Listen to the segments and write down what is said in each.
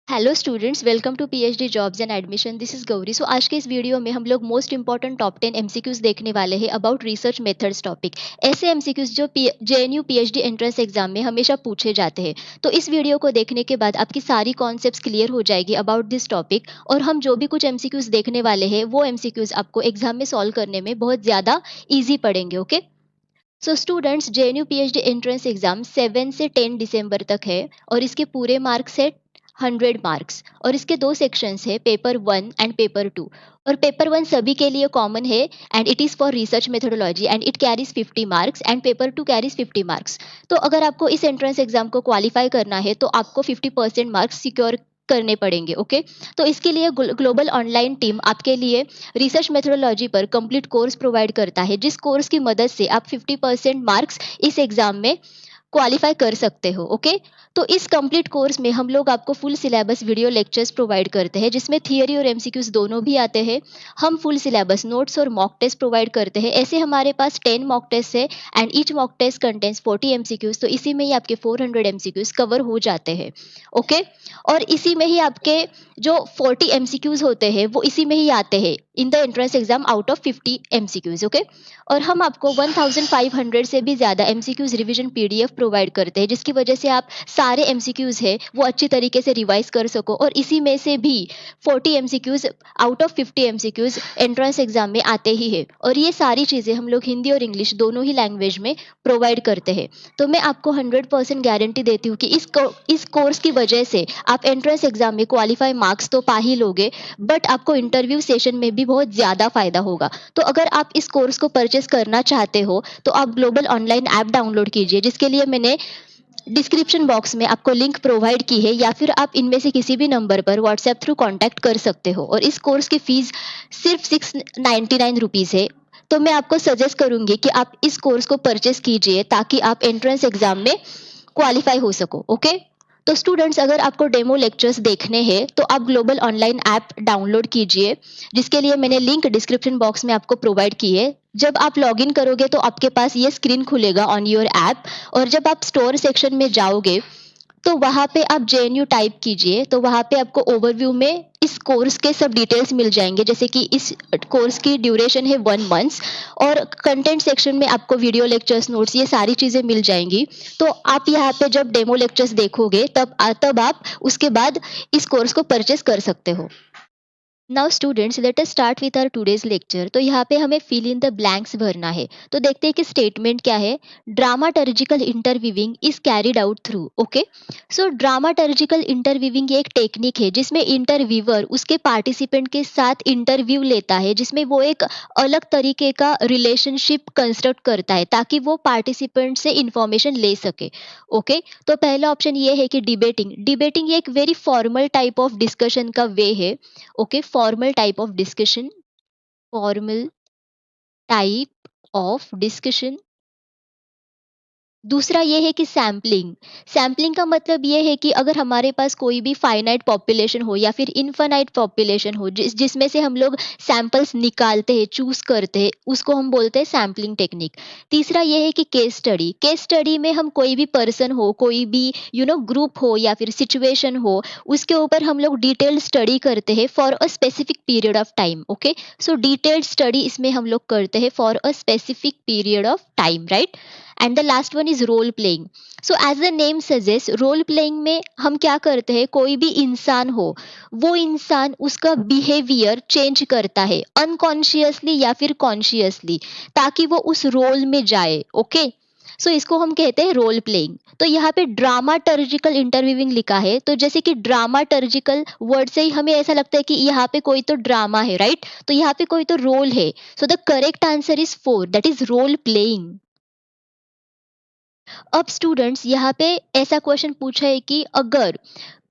Hello students, welcome to PhD jobs and admission. This is Gauri. So आज के इस video में हम लोग मोस्ट इंपॉर्टेंट टॉप 10 एमसीक्यूज देखने वाले हैं अबाउट रिसर्च मेथड्स टॉपिक। ऐसे एमसीक्यूज जो जेएनयू पीएचडी एंट्रेंस एग्जाम में हमेशा पूछे जाते हैं। तो इस वीडियो को देखने के बाद आपकी सारी कॉन्सेप्ट्स क्लियर हो जाएगी अबाउट दिस टॉपिक, और हम जो भी कुछ एमसीक्यूज देखने वाले हैं वो एमसीक्यूज आपको एग्जाम में सॉल्व करने में बहुत ज़्यादा ईजी पड़ेंगे। Okay, so students, JNU PhD entrance exam 7 से 10 दिसंबर तक है और इसके पूरे मार्क्स है 100 मार्क्स। और इसके दो सेक्शंस है, पेपर 1 एंड पेपर 2। और पेपर 1 सभी के लिए कॉमन है and it is for research methodology and it carries 50 marks and paper 2 carries 50 marks. तो अगर आपको इस एंट्रेंस एग्जाम को क्वालिफाई करना है तो आपको 50% मार्क्स सिक्योर करने पड़ेंगे। ओके, तो इसके लिए ग्लोबल ऑनलाइन टीम आपके लिए रिसर्च मेथोडोलॉजी पर कंप्लीट कोर्स प्रोवाइड करता है, जिस कोर्स की मदद से आप 50% मार्क्स इस एग्जाम में क्वालिफाई कर सकते हो। ओके, तो इस कंप्लीट कोर्स में हम लोग आपको full syllabus video lectures provide करते हैं, जिसमें थियरी और एमसीक्यूज दोनों भी आते हैं। हम फुल सिलेबस नोट्स और मॉक टेस्ट प्रोवाइड करते हैं। ऐसे हमारे पास 10 मॉक टेस्ट है and each mock test contents 40 MCQs, तो इसी में ही आपके 400 एमसीक्यूज कवर हो जाते हैं। ओके, और इसी में ही आपके जो 40 एमसीक्यूज होते हैं वो इसी में ही आते हैं in the entrance exam out of 50 MCQs. Okay, और हम आपको 1500 से भी ज़्यादा एमसीक्यूज रिवीजन पीडीएफ प्रोवाइड करते हैं, जिसकी वजह से आप सारे एमसीक्यूज है वो अच्छी तरीके से रिवाइज कर सको, और इसी में से भी 40 MCQs out of 50 MCQs entrance exam में आते ही है। और ये सारी चीज़ें हम लोग हिंदी और इंग्लिश दोनों ही लैंग्वेज में प्रोवाइड करते हैं। तो मैं आपको 100% गारंटी देती हूँ कि इस कोर्स की वजह से आप एंट्रेंस एग्जाम में क्वालिफाई मार्क्स तो पा ही लोगे, बट आपको इंटरव्यू सेशन में भी बहुत ज़्यादा फायदा होगा। तो अगर आप इस कोर्स को परचेस करना चाहते हो तो आप ग्लोबल ऑनलाइन ऐप डाउनलोड कीजिए, जिसके लिए मैंने डिस्क्रिप्शन बॉक्स में आपको लिंक प्रोवाइड की है, या फिर आप इनमें से किसी भी नंबर पर व्हाट्सएप थ्रू कांटेक्ट कर सकते हो। और इस कोर्स की फीस सिर्फ 699 रुपीज़ है। तो मैं आपको सजेस्ट करूंगी कि आप इस कोर्स को परचेस कीजिए ताकि आप एंट्रेंस एग्जाम में क्वालिफाई हो सको। ओके, तो स्टूडेंट्स, अगर आपको डेमो लेक्चर्स देखने हैं तो आप ग्लोबल ऑनलाइन ऐप डाउनलोड कीजिए, जिसके लिए मैंने लिंक डिस्क्रिप्शन बॉक्स में आपको प्रोवाइड की है। जब आप लॉगिन करोगे तो आपके पास ये स्क्रीन खुलेगा ऑन योर ऐप, और जब आप स्टोर सेक्शन में जाओगे तो वहाँ पे आप जेएनयू टाइप कीजिए, तो वहाँ पे आपको ओवरव्यू में इस कोर्स के सब डिटेल्स मिल जाएंगे, जैसे कि इस कोर्स की ड्यूरेशन है 1 मंथ, और कंटेंट सेक्शन में आपको वीडियो लेक्चर्स नोट्स ये सारी चीज़ें मिल जाएंगी। तो आप यहाँ पे जब डेमो लेक्चर्स देखोगे तब आप उसके बाद इस कोर्स को परचेस कर सकते हो। Now students, let us start with our today's lecture. तो यहाँ पे हमें फिल इन द ब्लैंक्स भरना है। तो देखते हैं कि स्टेटमेंट क्या है। Dramaturgical interviewing is carried out through. Okay, so dramaturgical interviewing एक टेक्निक है जिसमें इंटरव्यूअर उसके पार्टिसिपेंट के साथ इंटरव्यू लेता है, जिसमें वो एक अलग तरीके का रिलेशनशिप कंस्ट्रक्ट करता है ताकि वो पार्टिसिपेंट से इंफॉर्मेशन ले सके। ओके, तो पहला ऑप्शन ये है कि डिबेटिंग। डिबेटिंग एक very formal type of discussion का वे है। Okay, formal type of discussion, formal type of discussion. दूसरा ये है कि सैम्पलिंग। सैम्पलिंग का मतलब ये है कि अगर हमारे पास कोई भी फाइनाइट पॉपुलेशन हो या फिर इनफाइनाइट पॉपुलेशन हो, जिसमें से हम लोग सैंपल्स निकालते हैं, चूज करते हैं, उसको हम बोलते हैं सैम्पलिंग टेक्निक। तीसरा ये है कि केस स्टडी। केस स्टडी में हम कोई भी पर्सन हो, कोई भी ग्रुप हो या फिर सिचुएशन हो, उसके ऊपर हम लोग डिटेल्ड स्टडी करते हैं for a specific period of time. Okay, so detailed study इसमें हम लोग करते हैं for a specific period of time, right. And the last one is role playing. So as the name suggest, role playing में हम क्या करते हैं, कोई भी इंसान हो, वो इंसान उसका बिहेवियर चेंज करता है अनकॉन्शियसली या फिर कॉन्शियसली, ताकि वो उस रोल में जाए। ओके, सो इसको हम कहते हैं रोल प्लेइंग। तो यहाँ पे ड्रामाटर्जिकल इंटरव्यूइंग लिखा है, तो जैसे कि ड्रामाटर्जिकल वर्ड से ही हमें ऐसा लगता है कि यहाँ पे कोई तो ड्रामा है, राइट। तो यहाँ पे कोई तो रोल है। So the correct answer is 4, that is role playing. अब स्टूडेंट्स, यहाँ पे ऐसा क्वेश्चन पूछा है कि अगर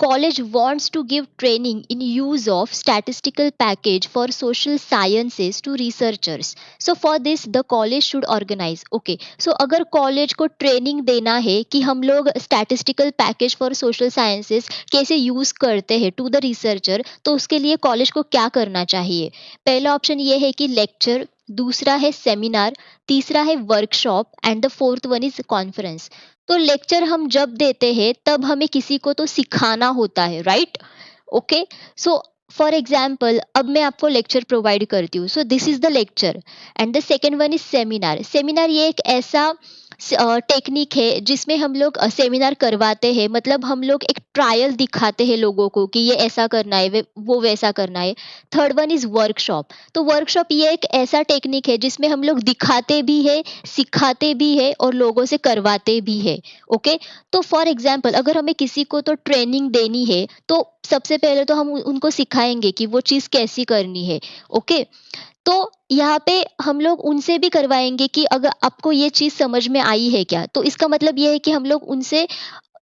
college wants to give training in use of statistical package for social sciences to researchers, so for this the college should organise. Okay, so अगर college को ट्रेनिंग देना है कि हम लोग statistical package for social sciences कैसे use करते हैं टू द रिसर्चर, तो उसके लिए कॉलेज को क्या करना चाहिए। पहला ऑप्शन ये है कि लेक्चर, दूसरा है सेमिनार, तीसरा है workshop and the fourth one is conference. तो लेक्चर हम जब देते हैं तब हमें किसी को तो सिखाना होता है, right. Okay. So for example अब मैं आपको लेक्चर प्रोवाइड करती हूँ, so this is the lecture and the second one is seminar. Seminar ये एक ऐसा टेक्निक है जिसमें हम लोग सेमिनार करवाते हैं, मतलब हम लोग एक ट्रायल दिखाते हैं लोगों को कि ये ऐसा करना है, वो वैसा करना है। Third one is workshop. तो वर्कशॉप ये एक ऐसा टेक्निक है जिसमें हम लोग दिखाते भी है, सिखाते भी है और लोगों से करवाते भी है। ओके। तो फॉर एग्जाम्पल अगर हमें किसी को तो ट्रेनिंग देनी है, तो सबसे पहले तो हम उनको सिखाएंगे कि वो चीज़ कैसी करनी है। ओके। तो यहाँ पे हम लोग उनसे भी करवाएंगे कि अगर आपको ये चीज़ समझ में आई है क्या, तो इसका मतलब ये है कि हम लोग उनसे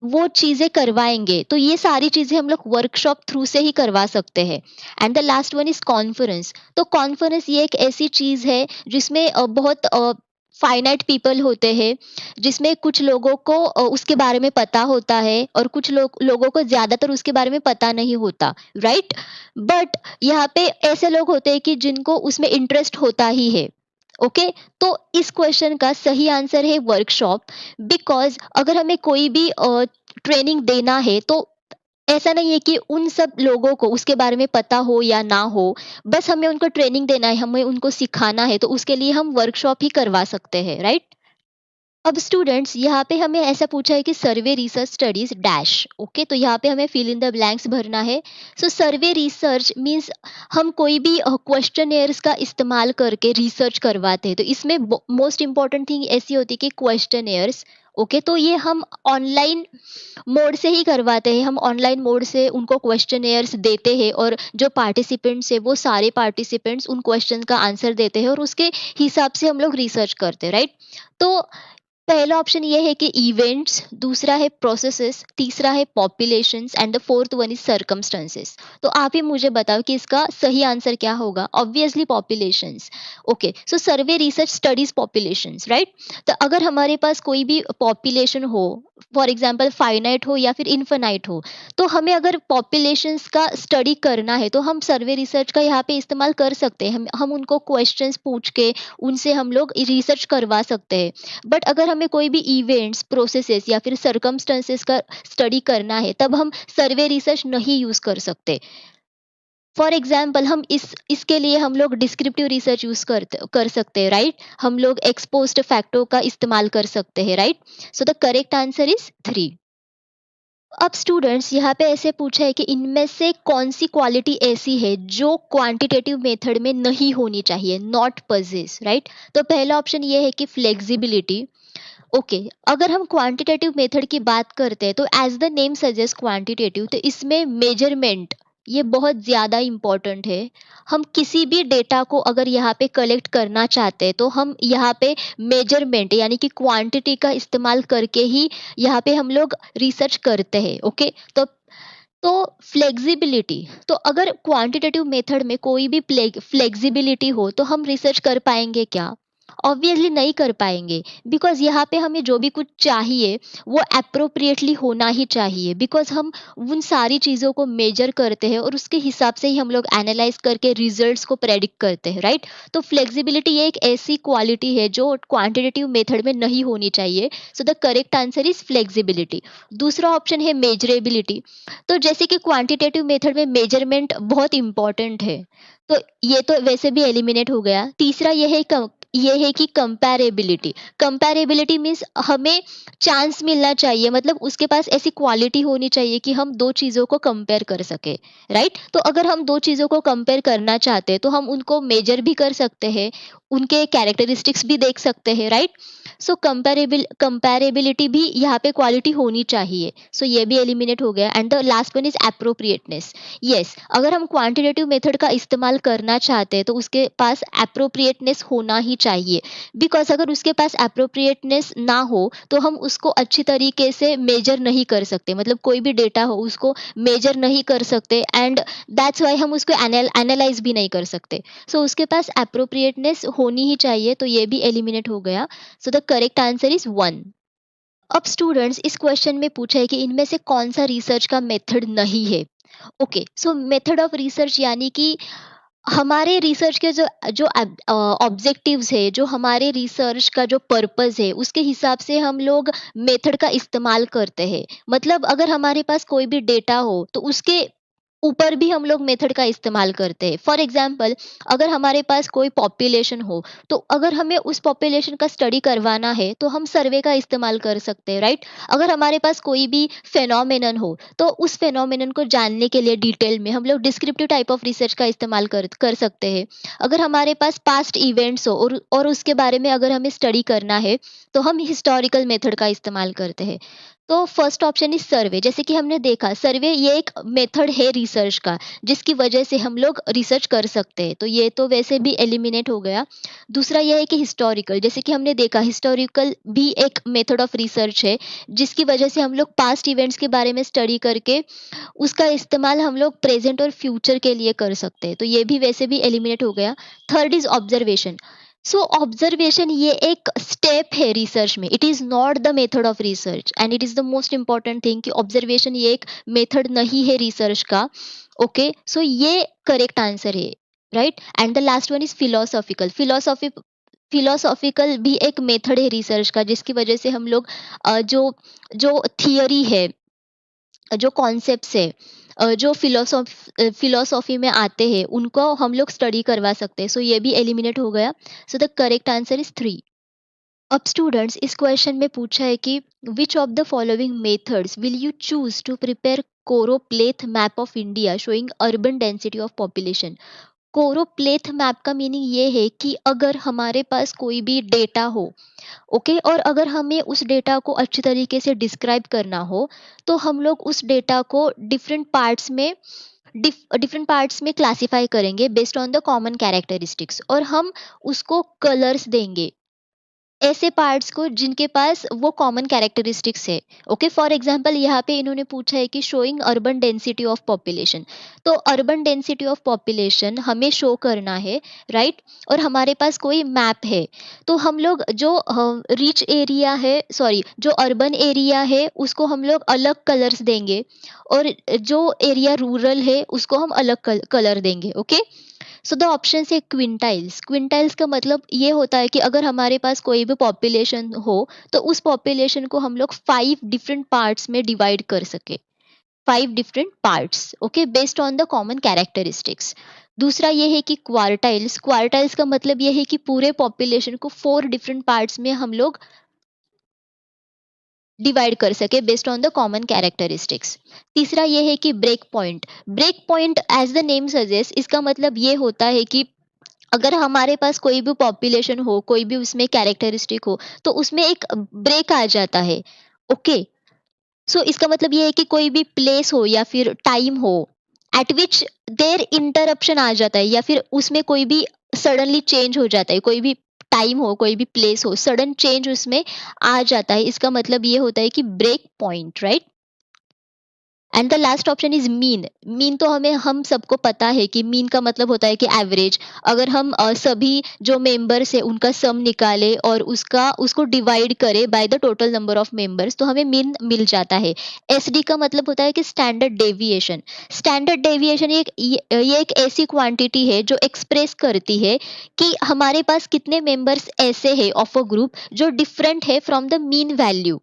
वो चीज़ें करवाएंगे। तो ये सारी चीज़ें हम लोग वर्कशॉप थ्रू से ही करवा सकते हैं। And the last one is conference. तो कॉन्फ्रेंस ये एक ऐसी चीज़ है जिसमें बहुत फाइनाइट पीपल होते हैं, जिसमें कुछ लोगों को उसके बारे में पता होता है और कुछ लोगों को ज़्यादातर उसके बारे में पता नहीं होता, राइट? बट यहाँ पे ऐसे लोग होते हैं कि जिनको उसमें इंटरेस्ट होता ही है। ओके। तो इस क्वेश्चन का सही आंसर है वर्कशॉप। बिकॉज अगर हमें कोई भी ट्रेनिंग देना है, तो ऐसा नहीं है कि उन सब लोगों को उसके बारे में पता हो या ना हो, बस हमें उनको ट्रेनिंग देना है, हमें उनको सिखाना है, तो उसके लिए हम वर्कशॉप ही करवा सकते हैं, राइट? अब स्टूडेंट्स यहाँ पे हमें ऐसा पूछा है कि सर्वे रिसर्च स्टडीज डैश। ओके, तो यहाँ पे हमें फिल इन द ब्लैंक्स भरना है। सो सर्वे रिसर्च मींस हम कोई भी क्वेश्चनेयर्स का इस्तेमाल करके रिसर्च करवाते हैं। तो इसमें मोस्ट इंपॉर्टेंट थिंग ऐसी होती है कि क्वेश्चनेयर्स। ओके, तो ये हम ऑनलाइन मोड से ही करवाते हैं। हम ऑनलाइन मोड से उनको क्वेश्चनेयर्स देते हैं और जो पार्टिसिपेंट्स है वो सारे पार्टिसिपेंट्स उन क्वेश्चन का आंसर देते हैं और उसके हिसाब से हम लोग रिसर्च करते हैं, राइट? तो पहला ऑप्शन ये है कि इवेंट्स, दूसरा है प्रोसेसेस, तीसरा है populations and the fourth one is circumstances. तो आप ही मुझे बताओ कि इसका सही आंसर क्या होगा? Obviously populations. Okay, so survey research studies populations, right? तो अगर हमारे पास कोई भी पॉपुलेशन हो, फॉर एग्जांपल फाइनाइट हो या फिर इनफाइनाइट हो, तो हमें अगर पॉपुलेशंस का स्टडी करना है तो हम सर्वे रिसर्च का यहाँ पे इस्तेमाल कर सकते हैं। हम उनको क्वेश्चंस पूछ के उनसे हम लोग रिसर्च करवा सकते हैं। बट अगर हमें कोई भी इवेंट्स, प्रोसेसेस या फिर सर्कमस्टेंसेस का स्टडी करना है, तब हम सर्वे रिसर्च नहीं यूज कर सकते। फॉर एग्जाम्पल हम इसके लिए हम लोग डिस्क्रिप्टिव रिसर्च यूज कर सकते हैं, राइट? हम लोग एक्सपोज्ड फैक्टो का इस्तेमाल कर सकते हैं, right? So the correct answer is 3। अब स्टूडेंट्स यहाँ पे ऐसे पूछा है कि इनमें से कौन सी क्वालिटी ऐसी है जो क्वांटिटेटिव मेथड में नहीं होनी चाहिए, नॉट पजेस, राइट? तो पहला ऑप्शन ये है कि फ्लेक्सिबिलिटी। ओके, अगर हम क्वांटिटेटिव मेथड की बात करते हैं, तो as the name suggest quantitative, तो इसमें मेजरमेंट ये बहुत ज़्यादा इम्पोर्टेंट है। हम किसी भी डेटा को अगर यहाँ पे कलेक्ट करना चाहते हैं, तो हम यहाँ पे मेजरमेंट यानी कि क्वांटिटी का इस्तेमाल करके ही यहाँ पे हम लोग रिसर्च करते हैं। ओके, तो फ्लेक्सिबिलिटी, तो अगर क्वांटिटेटिव मेथड में कोई भी फ्लेक्सिबिलिटी हो, तो हम रिसर्च कर पाएंगे क्या? ऑब्वियसली नहीं कर पाएंगे। बिकॉज यहाँ पे हमें जो भी कुछ चाहिए वो अप्रोप्रिएटली होना ही चाहिए। बिकॉज हम उन सारी चीज़ों को मेजर करते हैं और उसके हिसाब से ही हम लोग एनालाइज करके रिजल्ट्स को प्रेडिक्ट करते हैं, राइट? तो फ्लेक्सिबिलिटी ये एक ऐसी क्वालिटी है जो क्वांटिटेटिव मेथड में नहीं होनी चाहिए। सो the correct answer is flexibility. दूसरा ऑप्शन है मेजरेबिलिटी। तो जैसे कि क्वांटिटेटिव मेथड में मेजरमेंट बहुत इंपॉर्टेंट है, तो ये तो वैसे भी एलिमिनेट हो गया। तीसरा ये है कि कंपैरेबिलिटी। कंपैरेबिलिटी मीन्स हमें चांस मिलना चाहिए, मतलब उसके पास ऐसी क्वालिटी होनी चाहिए कि हम दो चीज़ों को कंपेयर कर सके, राइट? तो अगर हम दो चीज़ों को कंपेयर करना चाहते हैं, तो हम उनको मेजर भी कर सकते हैं, उनके कैरेक्टरिस्टिक्स भी देख सकते हैं, राइट? सो कंपैरेबिलिटी भी यहाँ पे क्वालिटी होनी चाहिए। सो ये भी एलिमिनेट हो गया। And the last one is appropriateness. Yes, अगर हम क्वांटिटेटिव मेथड का इस्तेमाल करना चाहते हैं, तो उसके पास अप्रोप्रिएटनेस होना ही चाहिए। बिकॉज अगर उसके पास अप्रोप्रिएटनेस ना हो, तो हम उसको अच्छी तरीके से मेजर नहीं कर सकते, मतलब कोई भी डेटा हो उसको मेजर नहीं कर सकते। एंड दैट्स वाई हम उसको एनालाइज भी नहीं कर सकते। सो उसके पास अप्रोप्रिएटनेस होनी ही चाहिए। तो ये भी एलिमिनेट हो गया। So the correct answer is 1। अब स्टूडेंट्स इस क्वेश्चन में पूछा है कि इनमें से कौन सा रिसर्च का मेथड नहीं है। Okay, so method of research यानी कि हमारे रिसर्च के जो जो ऑब्जेक्टिव्स है, जो हमारे रिसर्च का जो पर्पस है, उसके हिसाब से हम लोग मेथड का इस्तेमाल करते हैं। मतलब अगर हमारे पास कोई भी डेटा हो, तो उसके ऊपर भी हम लोग मेथड का इस्तेमाल करते हैं। फॉर एग्जाम्पल, अगर हमारे पास कोई पॉपुलेशन हो, तो अगर हमें उस पॉपुलेशन का स्टडी करवाना है तो हम सर्वे का इस्तेमाल कर सकते हैं, राइट? अगर हमारे पास कोई भी फेनोमेनन हो, तो उस फेनोमेनन को जानने के लिए डिटेल में हम लोग डिस्क्रिप्टिव टाइप ऑफ रिसर्च का इस्तेमाल कर सकते हैं। अगर हमारे पास पास्ट इवेंट्स हो और उसके बारे में अगर हमें स्टडी करना है, तो हम हिस्टोरिकल मेथड का इस्तेमाल करते हैं। तो फर्स्ट ऑप्शन इज सर्वे। जैसे कि हमने देखा, सर्वे ये एक मेथड है रिसर्च का, जिसकी वजह से हम लोग रिसर्च कर सकते हैं, तो ये तो वैसे भी एलिमिनेट हो गया। दूसरा ये है कि हिस्टोरिकल। जैसे कि हमने देखा, हिस्टोरिकल भी एक मेथड ऑफ रिसर्च है, जिसकी वजह से हम लोग पास्ट इवेंट्स के बारे में स्टडी करके उसका इस्तेमाल हम लोग प्रेजेंट और फ्यूचर के लिए कर सकते हैं, तो ये भी वैसे भी एलिमिनेट हो गया। Third is observation. So observation ये एक स्टेप है रिसर्च में, it is not the method of research, and it is the most important thing कि ऑब्जर्वेशन ये एक मेथड नहीं है रिसर्च का। ओके, सो ये करेक्ट आंसर है, right? And the last one is philosophical. Philosophical भी एक मेथड है रिसर्च का, जिसकी वजह से हम लोग जो जो थियरी है, जो कॉन्सेप्ट्स है, जो फिलोसॉफी में आते हैं, उनको हम लोग स्टडी करवा सकते हैं, सो ये भी एलिमिनेट हो गया। So the correct answer is 3। अब स्टूडेंट्स, इस क्वेश्चन में पूछा है कि which of the following methods will you choose to prepare choropleth map of India showing urban density of population. Choropleth map का मीनिंग ये है कि अगर हमारे पास कोई भी डेटा हो, ओके, और अगर हमें उस डेटा को अच्छी तरीके से डिस्क्राइब करना हो, तो हम लोग उस डेटा को डिफरेंट पार्ट्स में क्लासिफाई करेंगे based on the common characteristics, और हम उसको कलर्स देंगे ऐसे पार्ट्स को जिनके पास वो कॉमन कैरेक्टरिस्टिक्स है। ओके, फॉर एग्जांपल यहाँ पे इन्होंने पूछा है कि showing urban density of population, तो अर्बन डेंसिटी ऑफ पॉपुलेशन हमें शो करना है, राइट? और हमारे पास कोई मैप है, तो हम लोग जो रिच एरिया है, सॉरी, जो अर्बन एरिया है उसको हम लोग अलग कलर्स देंगे, और जो एरिया रूरल है उसको हम अलग कलर देंगे। ओके, सो द ऑप्शन है क्विंटाइल्स। क्विंटाइल्स का मतलब ये होता है कि अगर हमारे पास कोई भी पॉपुलेशन हो, तो उस पॉपुलेशन को हम लोग 5 डिफरेंट पार्ट्स में डिवाइड कर सके। 5 different parts, okay, based on the common characteristics. दूसरा ये है कि क्वार्टाइल्स। क्वार्टाइल्स का मतलब ये है कि पूरे पॉपुलेशन को 4 डिफरेंट पार्ट्स में हम लोग डिवाइड कर सके based on the common characteristics. तीसरा ये है कि break point. Break point as the name suggest, इसका मतलब ये होता है कि अगर हमारे पास कोई भी पॉपुलेशन हो, कोई भी उसमें कैरेक्टरिस्टिक हो, तो उसमें एक ब्रेक आ जाता है। ओके, सो इसका मतलब ये है कि कोई भी प्लेस हो या फिर टाइम हो, एट विच देयर इंटरप्शन आ जाता है, या फिर उसमें कोई भी सडनली चेंज हो जाता है, कोई भी टाइम हो, कोई भी प्लेस हो, सडन चेंज उसमें आ जाता है, इसका मतलब ये होता है कि break point, right? And the last option is mean. Mean तो हम सबको पता है कि मीन का मतलब होता है कि एवरेज। अगर हम सभी जो मेंबर्स है उनका सम निकाले और उसको डिवाइड करे by the total number of members, तो हमें मीन मिल जाता है। एसडी का मतलब होता है कि स्टैंडर्ड डेविएशन। स्टैंडर्ड डेविएशन ये एक ऐसी क्वांटिटी है जो एक्सप्रेस करती है कि हमारे पास कितने मेंबर्स ऐसे है ऑफ अ ग्रुप जो डिफरेंट है from the mean value.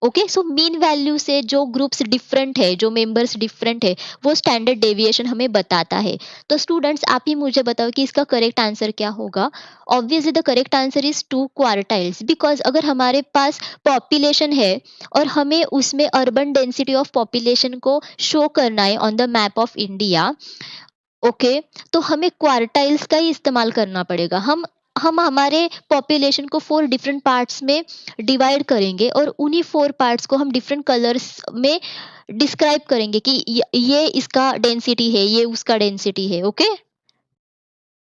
Okay, so mean value से जो ग्रुप्स डिफरेंट है, जो मेंबर्स डिफरेंट है, वो स्टैंडर्ड डेविएशन हमें बताता है। तो स्टूडेंट्स, आप ही मुझे बताओ कि इसका करेक्ट आंसर क्या होगा। Obviously the correct answer is 2 quartiles, because अगर हमारे पास पॉपुलेशन है और हमें उसमें अर्बन डेंसिटी ऑफ पॉपुलेशन को शो करना है on the map of India, okay, तो हमें क्वार्टाइल्स का ही इस्तेमाल करना पड़ेगा। हम हमारे पॉपुलेशन को 4 डिफरेंट पार्ट्स में डिवाइड करेंगे, और उन्हीं 4 पार्ट्स को हम डिफरेंट कलर्स में डिस्क्राइब करेंगे कि ये इसका डेंसिटी है, ये उसका डेंसिटी है। ओके,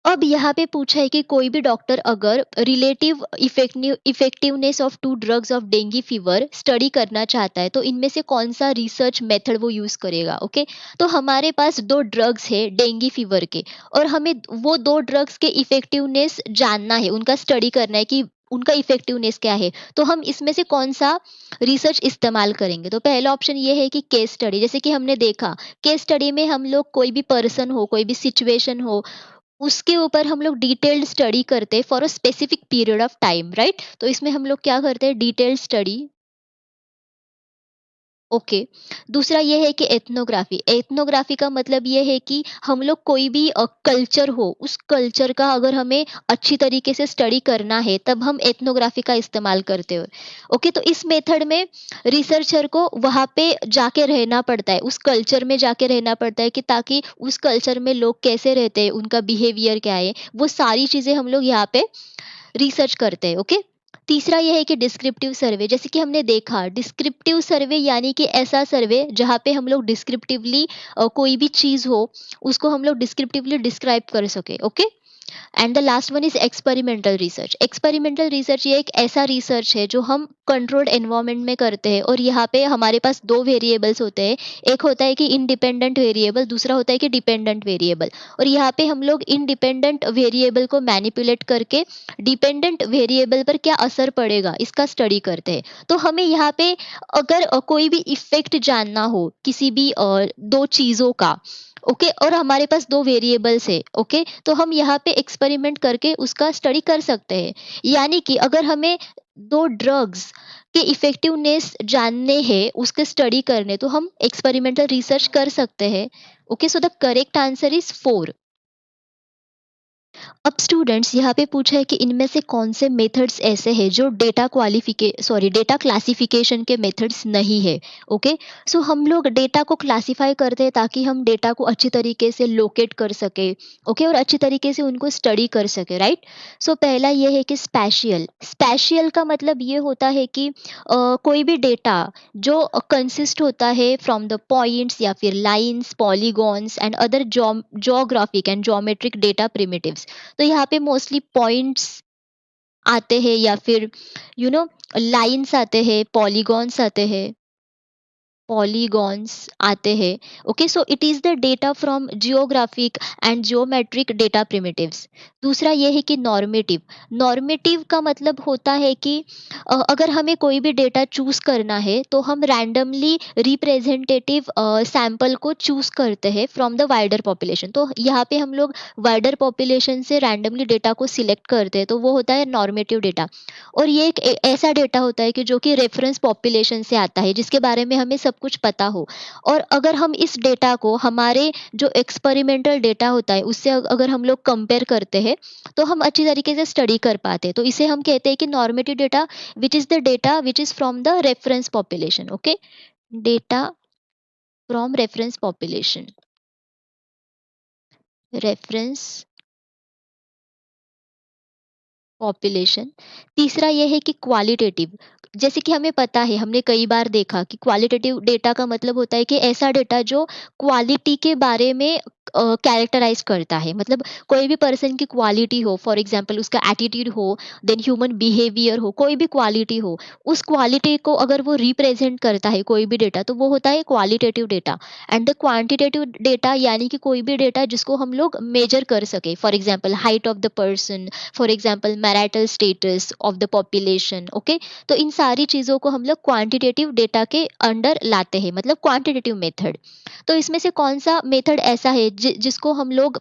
अब यहाँ पे पूछा है कि कोई भी डॉक्टर अगर relative effectiveness of 2 drugs of dengue fever study करना चाहता है, तो इनमें से कौन सा रिसर्च मेथड वो यूज करेगा। ओके, तो हमारे पास 2 ड्रग्स है डेंगू फीवर के, और हमें वो 2 ड्रग्स के इफेक्टिवनेस जानना है, उनका स्टडी करना है कि उनका इफेक्टिवनेस क्या है। तो हम इसमें से कौन सा रिसर्च इस्तेमाल करेंगे। तो पहला ऑप्शन ये है कि केस स्टडी। जैसे कि हमने देखा, केस स्टडी में हम लोग कोई भी पर्सन हो, कोई भी सिचुएशन हो, उसके ऊपर हम लोग डिटेल्ड स्टडी करते हैं for a specific period of time, right? तो इसमें हम लोग क्या करते हैं, डिटेल्ड स्टडी ओके। दूसरा ये है कि एथनोग्राफी। एथनोग्राफी का मतलब ये है कि हम लोग कोई भी कल्चर हो, उस कल्चर का अगर हमें अच्छी तरीके से स्टडी करना है, तब हम एथनोग्राफी का इस्तेमाल करते हो। ओके, तो इस मेथड में रिसर्चर को वहाँ पे जाके रहना पड़ता है, उस कल्चर में जाके रहना पड़ता है कि ताकि उस कल्चर में लोग कैसे रहते हैं, उनका बिहेवियर क्या है, वो सारी चीज़ें हम लोग यहाँ पे रिसर्च करते हैं। ओके। तीसरा ये है कि डिस्क्रिप्टिव सर्वे। जैसे कि हमने देखा, डिस्क्रिप्टिव सर्वे यानी कि ऐसा सर्वे जहाँ पे हम लोग डिस्क्रिप्टिवली कोई भी चीज़ हो, उसको हम लोग डिस्क्रिप्टिवली डिस्क्राइब कर सके। Okay. And the last one is experimental research. Experimental research ये एक ऐसा रिसर्च है जो हम कंट्रोल्ड एनवायरनमेंट में करते हैं, और यहाँ पे हमारे पास दो वेरिएबल्स होते हैं। एक होता है कि इंडिपेंडेंट वेरिएबल, दूसरा होता है कि डिपेंडेंट वेरिएबल। और यहाँ पे हम लोग इंडिपेंडेंट वेरिएबल को मैनिपुलेट करके डिपेंडेंट वेरिएबल पर क्या असर पड़ेगा इसका स्टडी करते हैं। तो हमें यहाँ पे अगर कोई भी इफेक्ट जानना हो किसी भी दो चीज़ों का, ओके, और हमारे पास दो वेरिएबल्स है, ओके, तो हम यहाँ पे एक्सपेरिमेंट करके उसका स्टडी कर सकते हैं। यानी कि अगर हमें दो ड्रग्स के इफेक्टिवनेस जानने हैं, उसके स्टडी करने, तो हम एक्सपेरिमेंटल रिसर्च कर सकते हैं। Okay, so the correct answer is 4। अब स्टूडेंट्स यहाँ पे पूछा है कि इनमें से कौन से मेथड्स ऐसे हैं जो डेटा क्लासिफिकेशन के मेथड्स नहीं है। ओके, सो हम लोग डेटा को क्लासिफाई करते हैं ताकि हम डेटा को अच्छी तरीके से लोकेट कर सके, ओके, और अच्छी तरीके से उनको स्टडी कर सके, राइट। सो पहला ये है कि स्पैशियल। स्पैशियल का मतलब ये होता है कि कोई भी डेटा जो कंसिस्ट होता है फ्रॉम द पॉइंट्स या फिर lines, polygons and other geographic and geometric data primitives. तो यहाँ पे मोस्टली पॉइंट्स आते हैं, या फिर लाइन्स आते हैं, पॉलीगॉन्स आते हैं। Okay, so it is the data from geographic and geometric data primitives. दूसरा ये है कि नॉर्मेटिव। नॉर्मेटिव का मतलब होता है कि अगर हमें कोई भी डेटा चूज करना है, तो हम रैंडमली रिप्रेजेंटेटिव सैंपल को चूज करते हैं फ्रॉम द वाइडर पॉपुलेशन। तो यहाँ पे हम लोग वाइडर पॉपुलेशन से रैंडमली डेटा को सिलेक्ट करते हैं, तो वो होता है नॉर्मेटिव डेटा। और ये एक ऐसा डेटा होता है कि जो कि रेफरेंस पॉपुलेशन से आता है, जिसके बारे में हमें सब कुछ पता हो। और अगर हम इस डेटा को हमारे जो एक्सपेरिमेंटल डेटा होता है उससे अगर हम लोग कंपेयर करते हैं, तो हम अच्छी तरीके से स्टडी कर पाते हैं। तो इसे हम कहते हैं कि normative data which is the data which is from the reference population. Okay, data from reference population, reference population. तीसरा ये है कि क्वालिटेटिव। जैसे कि हमें पता है, हमने कई बार देखा कि क्वालिटेटिव डेटा का मतलब होता है कि ऐसा डेटा जो क्वालिटी के बारे में कैरेक्टराइज करता है। मतलब कोई भी पर्सन की क्वालिटी हो, फॉर एग्जांपल उसका एटीट्यूड हो, देन ह्यूमन बिहेवियर हो, कोई भी क्वालिटी हो, उस क्वालिटी को अगर वो रिप्रेजेंट करता है कोई भी डेटा, तो वो होता है qualitative data. And the quantitative data यानी कि कोई भी डेटा जिसको हम लोग मेजर कर सके, for example height of the person, for example marital status of the population. Okay, तो इन सारी चीज़ों को हम लोग क्वांटिटेटिव डेटा के अंडर लाते हैं, मतलब क्वांटिटेटिव मेथड। तो इसमें से कौन सा मेथड ऐसा है जिसको हम लोग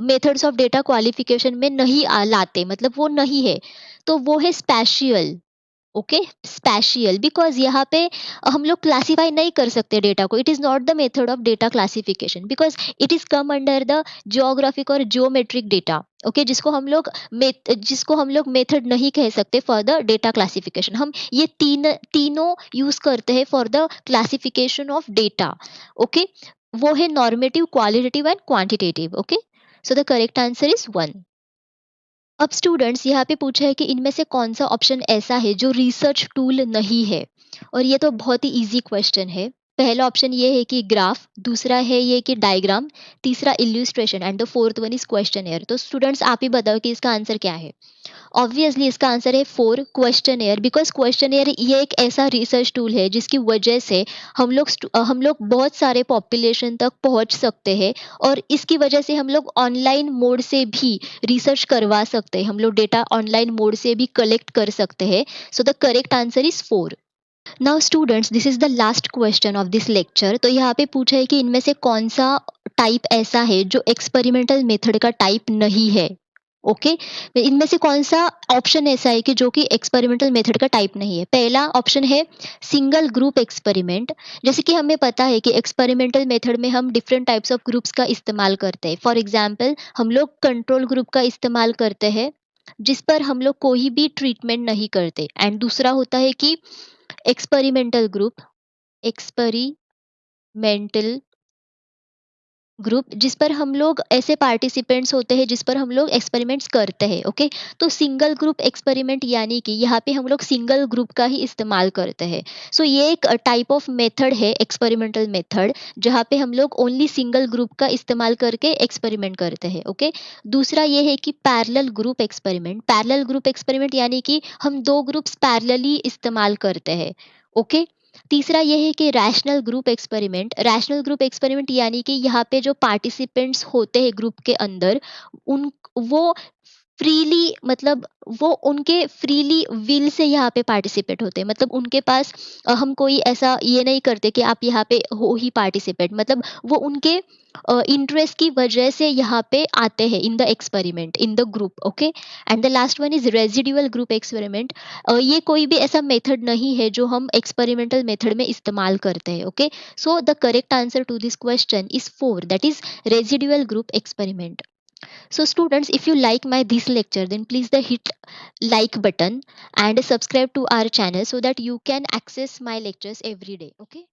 मेथड्स ऑफ डेटा क्वालिफिकेशन में नहीं लाते, मतलब वो नहीं है, तो वो है स्पैशियल। ओके, स्पैशियल, बिकॉज यहाँ पे हम लोग क्लासीफाई नहीं कर सकते डेटा को। It is not the method of data classification, because it is come under the geographic और जियोमेट्रिक डेटा। ओके, जिसको हम लोग मेथड नहीं कह सकते फॉर द डेटा क्लासिफिकेशन। हम ये तीनों यूज करते हैं for the classification of data. Okay, वो है normative, qualitative and quantitative. Okay, so the correct answer is 1। अब स्टूडेंट्स यहाँ पे पूछा है कि इनमें से कौन सा ऑप्शन ऐसा है जो रिसर्च टूल नहीं है। और ये तो बहुत ही इजी क्वेश्चन है। पहला ऑप्शन ये है कि ग्राफ, दूसरा है ये कि डायग्राम, तीसरा illustration and the fourth one is question. तो स्टूडेंट्स आप ही बताओ कि इसका आंसर क्या है। ऑब्वियसली इसका आंसर है 4, क्वेश्चनेयर। बिकॉज क्वेश्चनेयर ये एक ऐसा रिसर्च टूल है जिसकी वजह से हम लोग बहुत सारे पॉपुलेशन तक पहुंच सकते हैं, और इसकी वजह से हम लोग ऑनलाइन मोड से भी रिसर्च करवा सकते हैं, हम लोग डेटा ऑनलाइन मोड से भी कलेक्ट कर सकते हैं। सो the correct answer is 4। Now students, this is the last question of this lecture. तो यहाँ पे पूछा है कि इनमें से कौन सा टाइप ऐसा है जो एक्सपेरिमेंटल मेथड का टाइप नहीं है। ओके। इनमें से कौन सा ऑप्शन ऐसा है कि जो कि एक्सपेरिमेंटल मेथड का टाइप नहीं है? पहला ऑप्शन है सिंगल ग्रुप एक्सपेरिमेंट। जैसे कि हमें पता है कि एक्सपेरिमेंटल मेथड में हम डिफरेंट टाइप्स ऑफ ग्रुप्स का इस्तेमाल करते हैं। फॉर एग्जांपल हम लोग कंट्रोल ग्रुप का इस्तेमाल करते हैं, जिस पर हम लोग कोई भी ट्रीटमेंट नहीं करते। एंड दूसरा होता है कि एक्सपेरिमेंटल ग्रुप, एक्सपेरिमेंटल ग्रुप जिस पर हम लोग ऐसे पार्टिसिपेंट्स होते हैं जिस पर हम लोग एक्सपेरिमेंट्स करते हैं। ओके। तो सिंगल ग्रुप एक्सपेरिमेंट यानी कि यहाँ पे हम लोग सिंगल ग्रुप का ही इस्तेमाल करते हैं। सो ये एक टाइप ऑफ मेथड है, एक्सपेरिमेंटल मेथड, जहाँ पे हम लोग ओनली सिंगल ग्रुप का इस्तेमाल करके एक्सपेरिमेंट करते हैं। ओके। दूसरा ये है कि parallel group experiment. Parallel group experiment यानी कि हम दो ग्रुप्स पैरेलली इस्तेमाल करते हैं। ओके। तीसरा ये है कि rational group experiment. Rational group experiment यानी कि यहाँ पे जो पार्टिसिपेंट्स होते हैं ग्रुप के अंदर, उन वो फ्रीली, मतलब वो उनके फ्रीली विल से यहाँ पे पार्टिसिपेट होते हैं। मतलब उनके पास हम कोई ऐसा ये नहीं करते कि आप यहाँ पे हो ही पार्टिसिपेट, मतलब वो उनके इंटरेस्ट की वजह से यहाँ पे आते हैं in the experiment, in the group. Okay. And the last one is residual group experiment. ये कोई भी ऐसा मेथड नहीं है जो हम एक्सपेरिमेंटल मेथड में इस्तेमाल करते हैं। Okay. So the correct answer to this question is 4, that is residual group experiment. So students, if you like my this lecture, then please the hit like button and subscribe to our channel so that you can access my lectures every day. Okay.